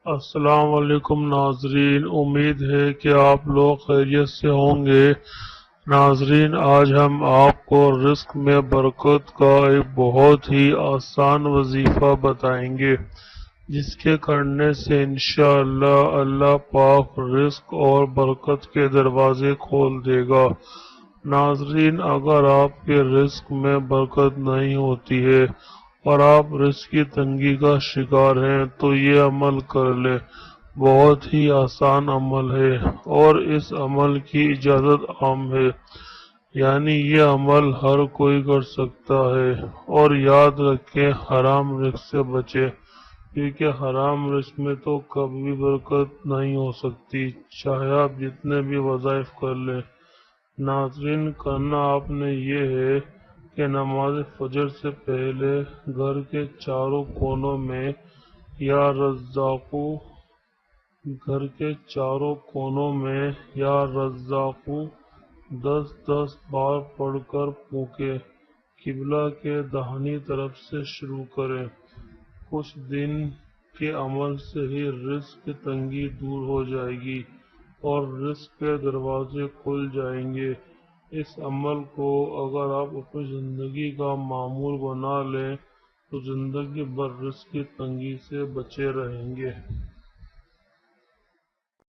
السلام علیکم ناظرین، امید ہے کہ آپ لوگ خیریت سے ہوں گے۔ ناظرین، آج ہم آپ کو رزق میں برکت کا ایک بہت ہی آسان وظیفہ بتائیں گے، جس کے کرنے سے انشاءاللہ اللہ پاک رزق اور برکت کے دروازے کھول دے گا۔ ناظرین، اگر آپ کے رزق میں برکت نہیں ہوتی ہے اور آپ رزق کی تنگی کا شکار ہیں تو یہ عمل کر لیں۔ بہت ہی آسان عمل ہے اور اس عمل کی اجازت عام ہے، یعنی یہ عمل ہر کوئی کر سکتا ہے۔ اور یاد رکھیں، حرام رزق سے بچیں، کیونکہ حرام رزق میں تو کبھی برکت نہیں ہو سکتی، چاہے آپ جتنے بھی وظائف کر لیں۔ ناظرین، کرنا آپ نے یہ ہے کہ نماز فجر سے پہلے گھر کے چاروں کونوں میں یا رزاقو گھر کے چاروں کونوں میں یا رزاقو 10 بار پڑھ کر پھونکیں۔ قبلہ کے داہنی طرف سے شروع کریں۔ کچھ دن کے عمل سے ہی رزق کی تنگی دور ہو جائے گی اور رزق کے دروازے کھل جائیں گے۔ اس عمل کو اگر آپ اپنی زندگی کا معمول بنا لیں تو زندگی بھر رزق کی تنگی سے بچے رہیں گے۔